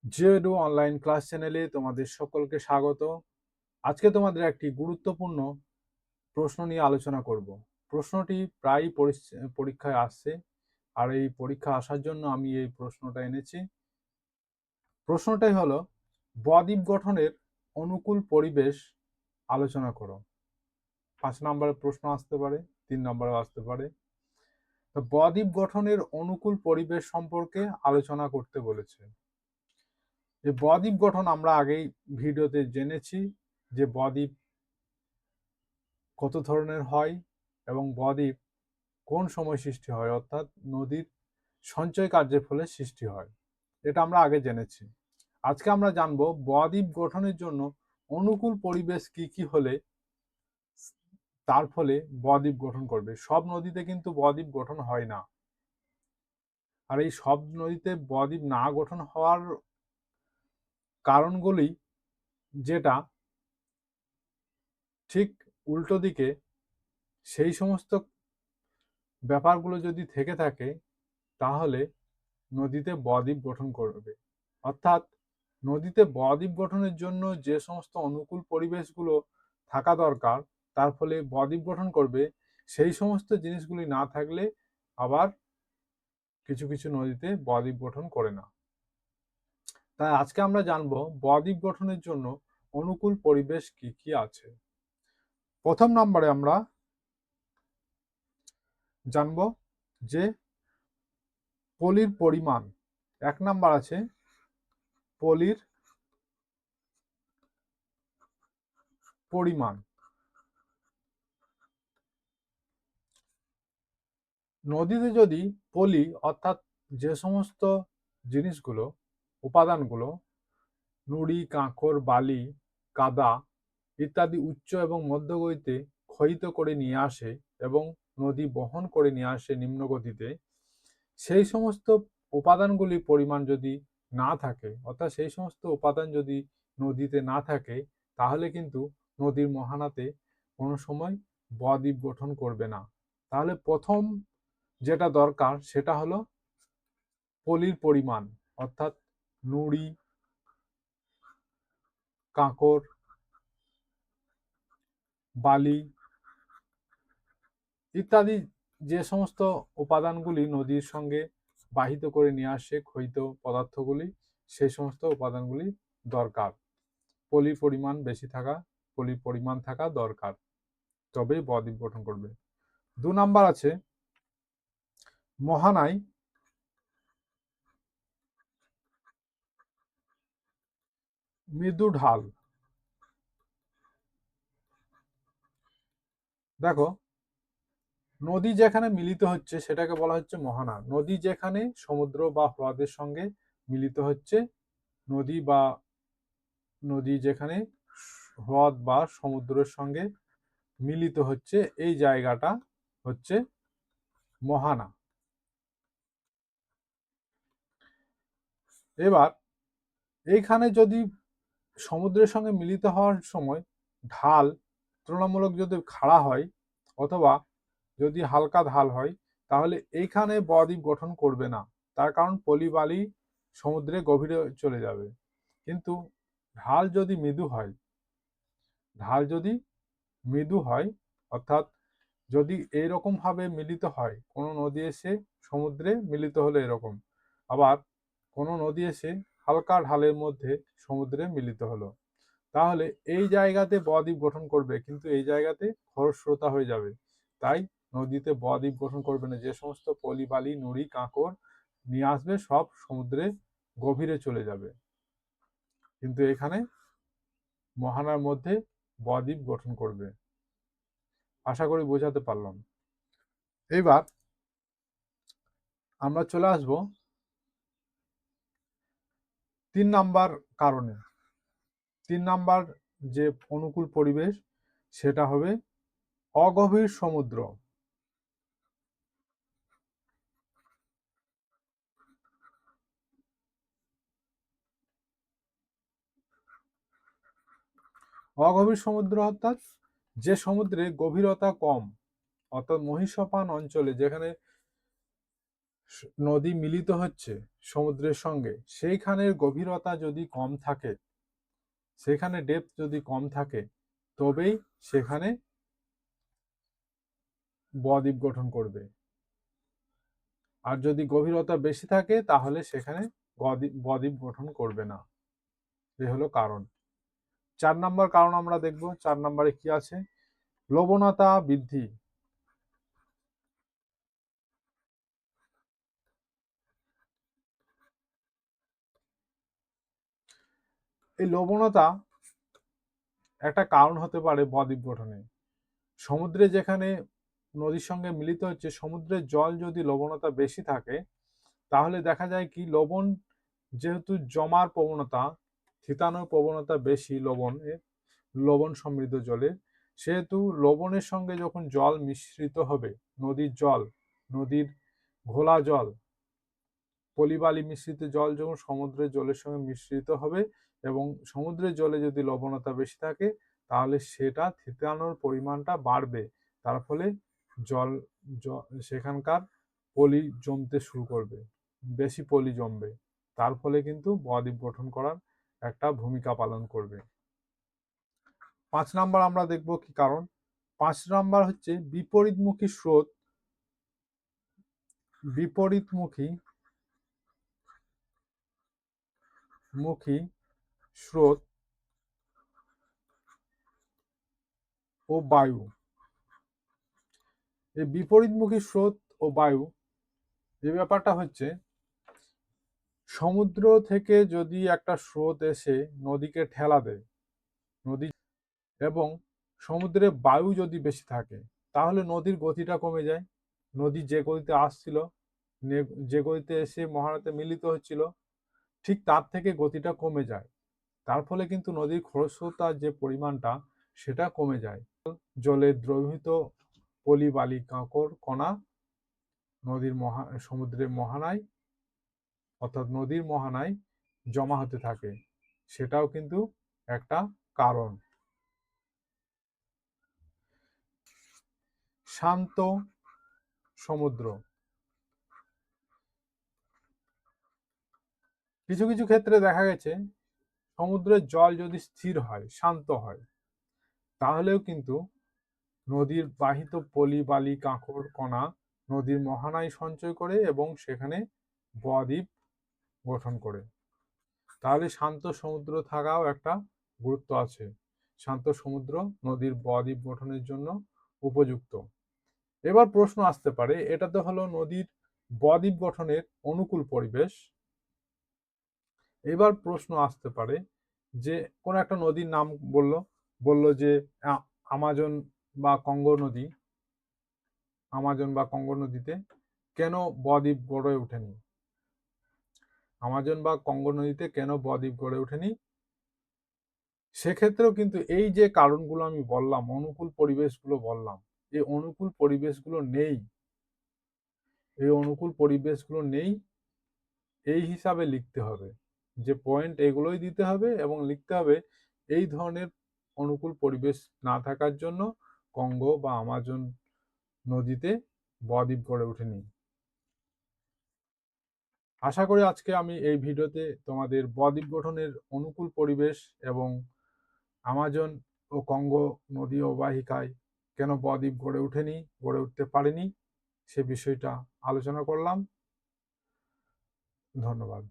জিওএডু online class চ্যানেলে তোমাদের সকলকে স্বাগত। আজকে তোমাদের একটি গুরুত্বপূর্ণ প্রশ্ন নিয়ে আলোচনা করব। প্রশ্নটি প্রায়ই পরীক্ষায় আসছে, আর এই পরীক্ষা আসার জন্য আমি এই প্রশ্নটা এনেছি। প্রশ্নটাই হলো, বদ্বীপ গঠনের অনুকূল পরিবেশ আলোচনা করো। 5 নম্বরের প্রশ্ন আসতে পারে, 3 নম্বরেও আসতে পারে। তো বদ্বীপ গঠনের অনুকূল পরিবেশ সম্পর্কে আলোচনা করতে বলেছে। যে বদ্বীপ গঠন আমরা আগেই ভিডিওতে জেনেছি যে বদ্বীপ কত ধরনের হয় এবং বদ্বীপ কোন সময় সৃষ্টি হয়, অর্থাৎ নদীর সঞ্চয় কার্যের ফলে সৃষ্টি হয়। এটা আমরা আগে জেনেছি। আজকে আমরা জানবো বদ্বীপ গঠনের জন্য অনুকূল পরিবেশ কি কি হলে তার ফলে বদ্বীপ গঠন করবে। সব নদীতে কিন্তু বদ্বীপ গঠন হয় না, আর এই সব নদীতে বদ্বীপ না গঠন হওয়ার কারণগুলি যেটা ঠিক উল্টো দিকে, সেই সমস্ত ব্যাপারগুলো যদি থেকে থাকে তাহলে নদীতে বদ্বীপ গঠন করবে। অর্থাৎ নদীতে বদ্বীপ গঠনের জন্য যে সমস্ত অনুকূল পরিবেশগুলো থাকা দরকার, তার ফলে বদ্বীপ গঠন করবে, সেই সমস্ত জিনিসগুলি না থাকলে আবার কিছু কিছু নদীতে বদ্বীপ গঠন করে না। তাই আজকে আমরা জানবো বদ্বীপ গঠনের জন্য অনুকূল পরিবেশ কি কি আছে। প্রথম নম্বরে আমরা জানবো যে পলির পরিমাণ। 1 নাম্বার আছে পলির পরিমাণ। নদীতে যদি পলি অর্থাৎ যে সমস্ত জিনিসগুলো, উপাদানগুলো নুড়ি, কাঁকর, বালি, কাদা ইত্যাদি উচ্চ এবং মধ্যগতিতে ক্ষয়িত করে নিয়ে আসে এবং নদী বহন করে নিয়ে আসে নিম্ন গতিতে, সেই সমস্ত উপাদানগুলির পরিমাণ যদি না থাকে, অর্থাৎ সেই সমস্ত উপাদান যদি নদীতে না থাকে, তাহলে কিন্তু নদীর মোহনাতে কোনো সময় বদ্বীপ গঠন করবে না। তাহলে প্রথম যেটা দরকার সেটা হলো পলির পরিমাণ, অর্থাৎ নুড়ি, কাঁকর, বালি ইত্যাদি যে সমস্ত উপাদানগুলি নদীর সঙ্গে বাহিত করে নিয়ে আসে ক্ষয়িত পদার্থগুলি, সেই সমস্ত উপাদানগুলি দরকার। পলির পরিমাণ বেশি থাকা, পলির পরিমাণ থাকা দরকার, তবেই বদ্বীপ গঠন করবে। 2 নাম্বার আছে মোহনায় মৃদু ঢাল। দেখো, নদী যেখানে মিলিত হচ্ছে সেটাকে বলা হচ্ছে মোহনা। নদী যেখানে সমুদ্র বা হ্রদের সঙ্গে মিলিত হচ্ছে, নদী বা নদী যেখানে হ্রদ বা সমুদ্রের সঙ্গে মিলিত হচ্ছে, এই জায়গাটা হচ্ছে মোহনা। এবার এইখানে যদি সমুদ্রের সঙ্গে মিলিত হওয়ার সময় ঢাল তুলনামূলক যদি খাড়া হয় অথবা যদি হালকা ঢাল হয়, তাহলে এইখানে বদ্বীপ গঠন করবে না। তার কারণ পলি বালি সমুদ্রে গভীরে চলে যাবে। কিন্তু ঢাল যদি মৃদু হয়, ঢাল যদি মৃদু হয় অর্থাৎ যদি এইরকম ভাবে মিলিত হয়, কোনো নদী এসে সমুদ্রে মিলিত হলো এরকম, আবার কোনো নদী এসে হালকা ঢালের মধ্যে সমুদ্রে মিলিত হলো, তাহলে এই জায়গাতে বদ্বীপ গঠন করবে, কিন্তু এই জায়গাতে খরস্রোতা হয়ে যাবে। তাই নদীতে বদ্বীপ গঠন করবে না। যে সমস্ত পলি বালি নুড়ি কাঁকর নিয়ে আসবে সব সমুদ্রে গভীরে চলে যাবে, কিন্তু এখানে মোহনার মধ্যে বদ্বীপ গঠন করবে। আশা করি বোঝাতে পারলাম। এবার আমরা চলে আসব 3 নাম্বার কারণে। 3 নাম্বার যে অনুকূল পরিবেশ সেটা হবে অগভীর সমুদ্র। অগভীর সমুদ্র অর্থাৎ যে সমুদ্রে গভীরতা কম, অর্থাৎ মহিষপান অঞ্চলে যেখানে নদী মিলিত হচ্ছে সমুদ্রের সঙ্গে, সেইখানের গভীরতা যদি কম থাকে, সেখানে ডেপথ যদি কম থাকে, তবেই সেখানে বদ্বীপ গঠন করবে। আর যদি গভীরতা বেশি থাকে তাহলে সেখানে বদ্বীপ গঠন করবে না। এ হলো কারণ। 4 নম্বর কারণ আমরা দেখব। 4 নম্বরে কি আছে? লবণতা বৃদ্ধি। এই লবণতা একটা কারণ হতে পারে বদ্বীপ গঠনে। সমুদ্রে যেখানে নদীর সঙ্গে মিলিত হচ্ছে, সমুদ্রের জল যদি লবণতা বেশি থাকে, তাহলে দেখা যায় কি লবণ যেহেতু জমার প্রবণতা, থিতানোর প্রবণতা বেশি লবণ সমৃদ্ধ জলের, সেহেতু লবণের সঙ্গে যখন জল মিশ্রিত হবে, নদীর জল, নদীর ঘোলা জল, পলিবালি মিশ্রিত জল যখন সমুদ্রের জলের সঙ্গে মিশ্রিত হবে এবং সমুদ্রের জলে যদি লবণতা বেশি থাকে, তাহলে সেটা থিতানোর পরিমাণটা বাড়বে। তার ফলে জল সেখানকার পলি জমতে শুরু করবে, বেশি পলি জমবে। তার ফলে কিন্তু বদ্বীপ গঠন করার একটা ভূমিকা পালন করবে। 5 নাম্বার আমরা দেখব কি কারণ। 5 নাম্বার হচ্ছে বিপরীতমুখী স্রোত। বিপরীতমুখী স্রোত ও বায়ু। এই বিপরীতমুখী স্রোত ও বায়ু, যে ব্যাপারটা হচ্ছে, সমুদ্র থেকে যদি একটা স্রোত এসে নদীকে ঠেলা দেয়, নদী এবং সমুদ্রে বায়ু যদি বেশি থাকে, তাহলে নদীর গতিটা কমে যায়। নদী যে গতিতে আসছিল, যে গতিতে এসে মহানদীতে মিলিত হচ্ছিল, ঠিক তার থেকে গতিটা কমে যায়। তার ফলে কিন্তু নদীর খরস্রোতার যে পরিমাণটা, সেটা কমে যায়। জলে দ্রবীভূত পলি বালি কাঁকর কণা সমুদ্রের মোহনায়, অর্থাৎ নদীর মোহনায় জমা হতে থাকে। সেটাও কিন্তু একটা কারণ। শান্ত সমুদ্র। কিছু কিছু ক্ষেত্রে দেখা গেছে সমুদ্রের জল যদি স্থির হয়, শান্ত হয়, তাহলেও কিন্তু নদীর বাহিত পলি বালি কাঁকর কণা নদীর মোহনায় সঞ্চয় করে এবং সেখানে বদ্বীপ গঠন করে। তাহলে শান্ত সমুদ্র থাকাও একটা গুরুত্ব আছে। শান্ত সমুদ্র নদীর বদ্বীপ গঠনের জন্য উপযুক্ত। এবার প্রশ্ন আসতে পারে, এটা তো হলো নদীর বদ্বীপ গঠনের অনুকূল পরিবেশ। এবার প্রশ্ন আসতে পারে যে কোন একটা নদীর নাম বলল যে আমাজন বা কঙ্গো নদী, আমাজন বা কঙ্গো নদীতে কেন বদ্বীপ গড়ে ওঠেনি? আমাজন বা কঙ্গো নদীতে কেন বদ্বীপ গড়ে ওঠেনি? সেক্ষেত্রেও কিন্তু এই যে কারণগুলো আমি বললাম, অনুকূল পরিবেশগুলো বললাম, এই অনুকূল পরিবেশগুলো নেই। এই অনুকূল পরিবেশগুলো নেই এই হিসাবে লিখতে হবে, যে পয়েন্ট এগুলোই দিতে হবে এবং লিখতে হবে এই ধরনের অনুকূল পরিবেশ না থাকার জন্য কঙ্গো বা আমাজন নদীতে বদ্বীপ গড়ে ওঠেনি। আশা করি আজকে আমি এই ভিডিওতে তোমাদের বদ্বীপ গঠনের অনুকূল পরিবেশ এবং আমাজন ও কঙ্গো নদী অববাহিকায় কেন বদ্বীপ গড়ে উঠতে পারেনি, সে বিষয়টা আলোচনা করলাম। ধন্যবাদ।